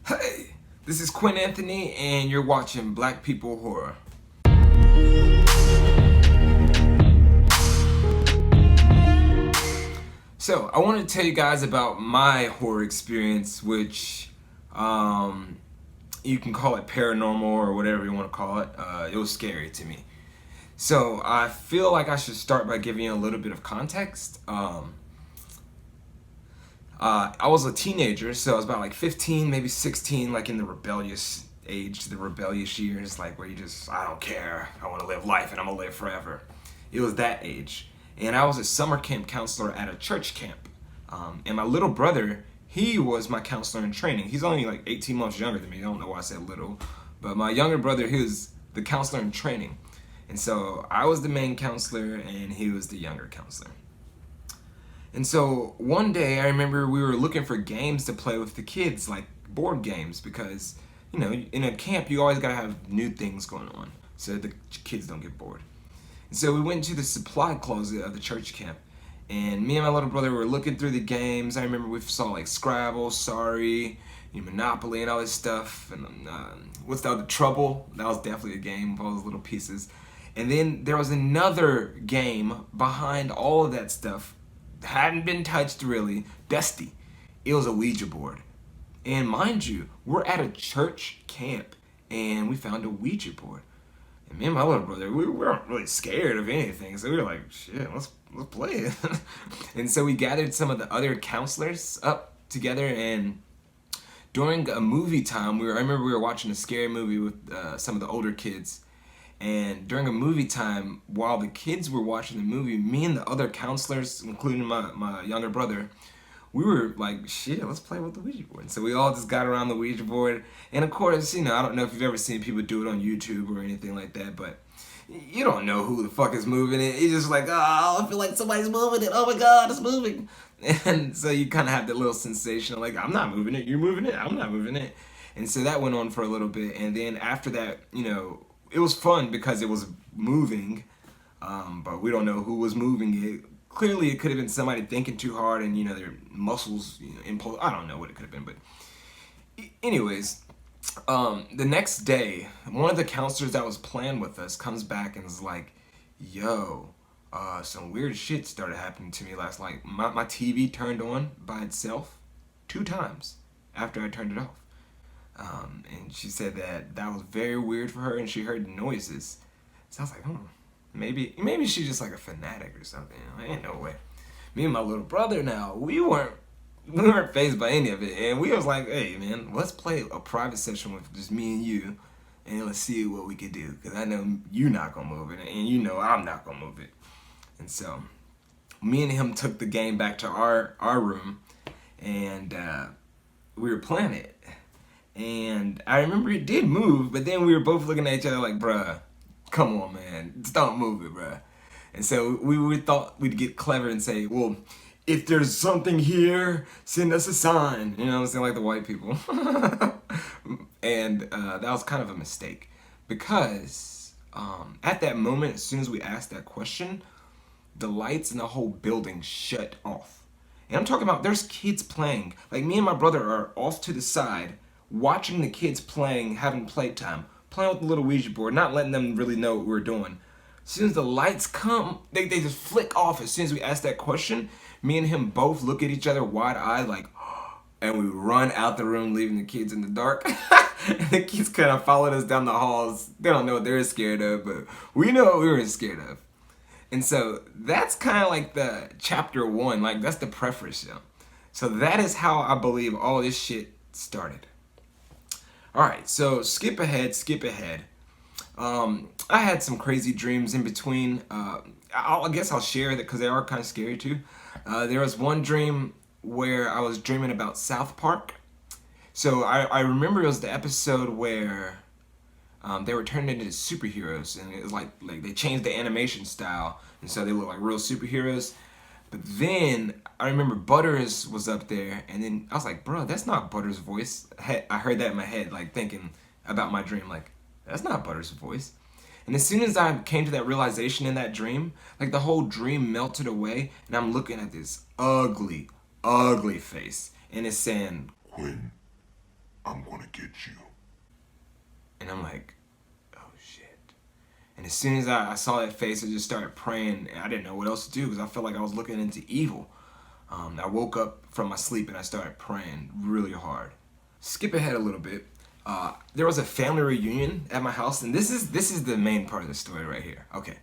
Hey, this is Quinn Anthony, and you're watching Black People Horror. So, I want to tell you guys about my horror experience, which you can call it paranormal or whatever you want to call it. It was scary to me. So, I feel like I should start by giving you a little bit of context. I was a teenager, so I was about like 15, maybe 16, like in the rebellious age, the rebellious years, like where you just, I don't care, I want to live life and I'm going to live forever. It was that age. And I was a summer camp counselor at a church camp. And my little brother, he was my counselor in training. He's only like 18 months younger than me. I don't know why I said little. But my younger brother, he was the counselor in training. And so I was the main counselor and he was the younger counselor. And so one day I remember we were looking for games to play with the kids, like board games, because, you know, in a camp you always gotta have new things going on so the kids don't get bored. And so we went to the supply closet of the church camp, and me and my little brother were looking through the games. I remember we saw like Scrabble, Sorry, Monopoly, and all this stuff. And what's the other, Trouble? That was definitely a game with all those little pieces. And then there was another game behind all of that stuff, hadn't been touched really, dusty. It was a Ouija board. And mind you, we're at a church camp and we found a Ouija board. And me and my little brother, we weren't really scared of anything, so we were like, shit, let's play it. And so we gathered some of the other counselors up together, and during a movie time, I remember we were watching a scary movie with some of the older kids. And during a movie time, while the kids were watching the movie, me and the other counselors, including my younger brother, we were like, shit, let's play with the Ouija board. And so we all just got around the Ouija board. And of course, I don't know if you've ever seen people do it on YouTube or anything like that, but you don't know who the fuck is moving it. It's just like, oh, I feel like somebody's moving it. Oh my God, it's moving. And so you kind of have that little sensation of like, I'm not moving it. You're moving it. I'm not moving it. And so that went on for a little bit. And then after that, it was fun because it was moving, but we don't know who was moving it. Clearly, it could have been somebody thinking too hard and, their muscles, impulse. I don't know what it could have been, but anyways, the next day, one of the counselors that was playing with us comes back and is like, yo, some weird shit started happening to me last night. My TV turned on by itself 2 times after I turned it off. And she said that was very weird for her, and she heard noises. So I was like, maybe she's just like a fanatic or something. Ain't no way. Me and my little brother now, we weren't fazed by any of it, and we was like, hey man, let's play a private session with just me and you, and let's see what we could do, because I know you're not gonna move it, and I'm not gonna move it. And so me and him took the game back to our room, and we were playing it. And I remember it did move, but then we were both looking at each other like, bruh, come on, man, just don't move it, bruh. And so we thought we'd get clever and say, well, if there's something here, send us a sign. You know what I'm saying? Like the white people. And that was kind of a mistake, because at that moment, as soon as we asked that question, the lights in the whole building shut off. And I'm talking about, there's kids playing. Like, me and my brother are off to the side, watching the kids playing, having playtime, playing with the little Ouija board, not letting them really know what we're doing. As soon as the lights come, they just flick off. As soon as we ask that question, me and him both look at each other wide-eyed like, and we run out the room, leaving the kids in the dark. And the kids kind of followed us down the halls. They don't know what they're scared of, but we know what we were scared of. And so that's kind of like the chapter 1, like that's the preface, So that is how I believe all this shit started. Alright, so skip ahead. I had some crazy dreams in between. I guess I'll share that because they are kind of scary too. There was one dream where I was dreaming about South Park. So I remember it was the episode where they were turned into superheroes, and it was like they changed the animation style, and so they look like real superheroes. But then I remember Butters was up there, and then I was like, bro, that's not Butters' voice. I heard that in my head, like thinking about my dream, like, that's not Butters' voice. And as soon as I came to that realization in that dream, like the whole dream melted away, and I'm looking at this ugly, ugly face, and it's saying, Quinn, I'm gonna gonna get you. And I'm like, oh shit. And as soon as I saw that face, I just started praying. And I didn't know what else to do because I felt like I was looking into evil. I woke up from my sleep and I started praying really hard. Skip ahead a little bit. There was a family reunion at my house, and this is the main part of the story right here. Okay,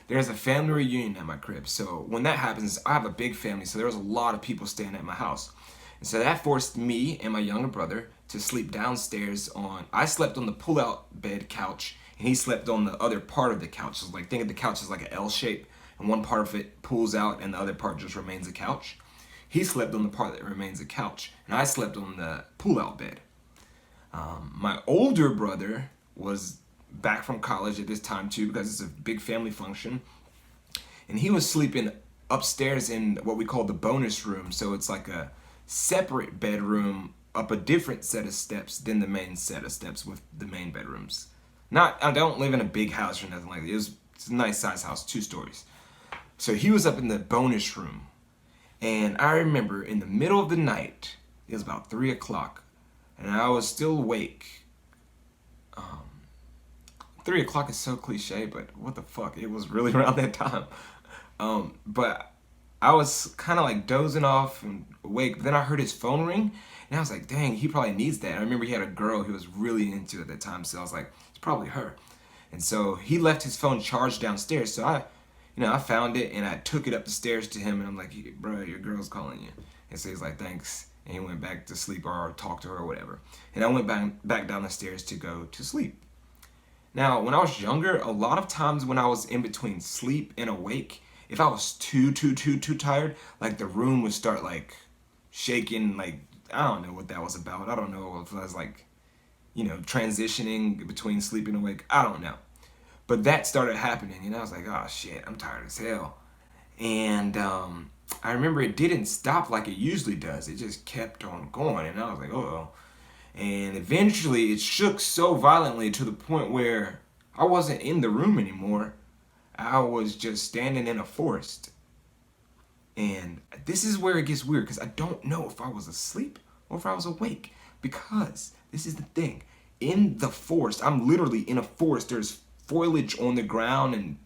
there's a family reunion at my crib. So when that happens, I have a big family, so there was a lot of people staying at my house, and so that forced me and my younger brother to sleep downstairs on. I slept on the pull-out bed couch, and he slept on the other part of the couch. So like think of the couch as like an L shape, and one part of it pulls out, and the other part just remains a couch. He slept on the part that remains a couch, and I slept on the pull-out bed. My older brother was back from college at this time too, because it's a big family function, and he was sleeping upstairs in what we call the bonus room. So it's like a separate bedroom up a different set of steps than the main set of steps with the main bedrooms. I don't live in a big house or nothing like that. It's a nice size house, 2 stories. So he was up in the bonus room. And I remember in the middle of the night, it was about 3 o'clock, and I was still awake. 3 o'clock is so cliche, but what the fuck? It was really around that time. But I was kind of like dozing off and awake, but then I heard his phone ring, and I was like, dang, he probably needs that. I remember he had a girl he was really into at that time, so I was like, it's probably her. And so he left his phone charged downstairs, so I found it and I took it up the stairs to him, and I'm like, bro, your girl's calling you. And so he's like, thanks. And he went back to sleep or talked to her or whatever. And I went back down the stairs to go to sleep. Now, when I was younger, a lot of times when I was in between sleep and awake, if I was too tired, like the room would start like shaking, like, I don't know what that was about. I don't know if I was like, transitioning between sleep and awake. I don't know. But that started happening, and I was like, oh shit, I'm tired as hell. And I remember it didn't stop like it usually does. It just kept on going, and I was like, uh-oh. And eventually it shook so violently to the point where I wasn't in the room anymore. I was just standing in a forest. And this is where it gets weird, because I don't know if I was asleep or if I was awake. Because this is the thing. In the forest, I'm literally in a forest. There's foliage on the ground and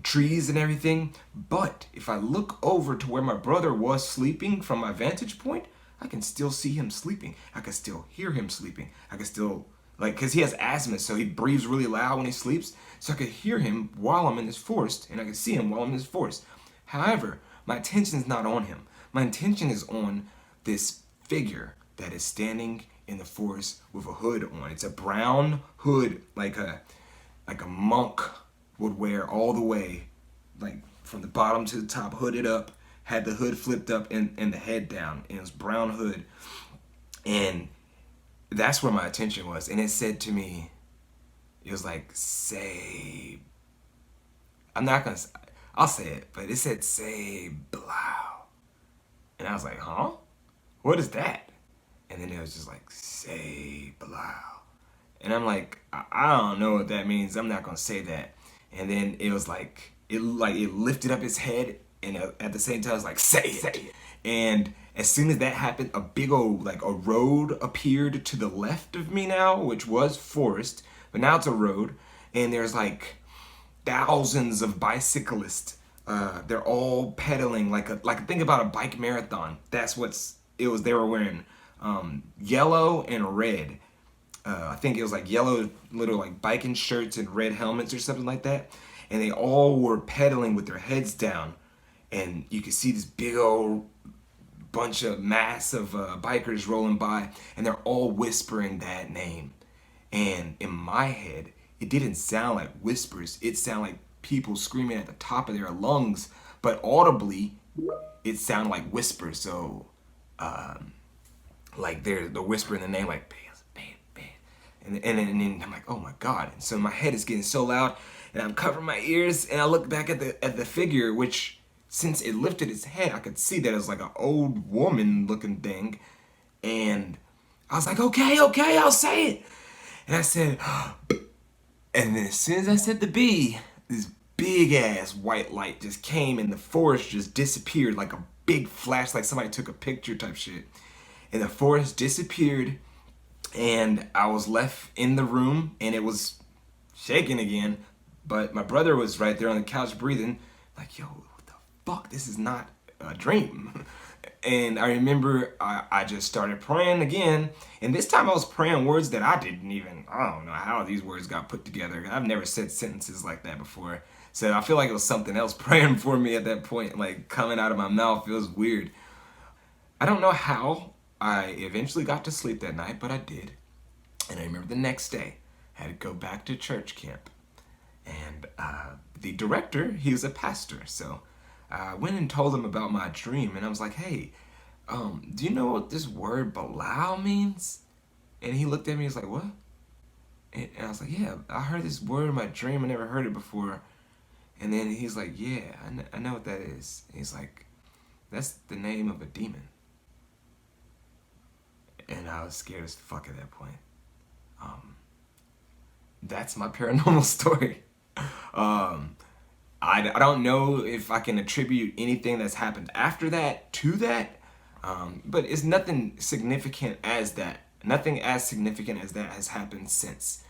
trees and everything. But if I look over to where my brother was sleeping from my vantage point, I can still see him sleeping. I can still hear him sleeping. I can still, because he has asthma, so he breathes really loud when he sleeps. So I could hear him while I'm in this forest, and I can see him while I'm in this forest. However, my attention is not on him. My attention is on this figure that is standing in the forest with a hood on. It's a brown hood, like a monk would wear all the way, like from the bottom to the top, hooded up, had the hood flipped up and the head down, and it was brown hood. And that's where my attention was. And it said to me, it was like, say, I'll say it, but it said, say, blow. And I was like, huh? What is that? And then it was just like, say, blow. And I'm like, I don't know what that means. I'm not gonna say that. And then it was like, it lifted up its head, and at the same time, it was like, say it. And as soon as that happened, a big old, like a road appeared to the left of me now, which was forest, but now it's a road. And there's like thousands of bicyclists. They're all pedaling think about a bike marathon. That's it was. They were wearing yellow and red. I think it was like yellow little like biking shirts and red helmets or something like that. And they all were pedaling with their heads down. And you could see this big old bunch of massive bikers rolling by, and they're all whispering that name. And in my head, it didn't sound like whispers. It sounded like people screaming at the top of their lungs, but audibly, it sounded like whispers. So, like they're whispering the name, like bam, bam, bam. And then I'm like, oh my God. And so my head is getting so loud, and I'm covering my ears, and I look back at the figure, which, since it lifted its head, I could see that it was like an old woman looking thing. And I was like, okay, I'll say it. And I said, and then as soon as I said the B, this big ass white light just came, and the forest just disappeared like a big flash, like somebody took a picture type shit. And the forest disappeared, and I was left in the room, and it was shaking again, but my brother was right there on the couch breathing, like, yo, what the fuck? This is not a dream. And I remember I just started praying again, and this time I was praying words that I don't know how these words got put together. I've never said sentences like that before. So I feel like it was something else praying for me at that point, like coming out of my mouth. It was weird. I don't know how I eventually got to sleep that night, but I did. And I remember the next day, I had to go back to church camp. And the director, he was a pastor, so I went and told him about my dream, and I was like, hey, do you know what this word Bilal means? And he looked at me, he was like, what? And I was like, yeah, I heard this word in my dream, I never heard it before. And then he's like, yeah, I know what that is. And he's like, that's the name of a demon. And I was scared as fuck at that point. That's my paranormal story. I don't know if I can attribute anything that's happened after that to that, but it's nothing significant as that. Nothing as significant as that has happened since.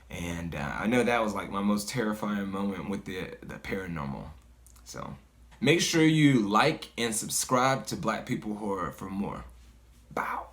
And I know that was like my most terrifying moment with the paranormal. So make sure you like and subscribe to Black People Horror for more. Bow.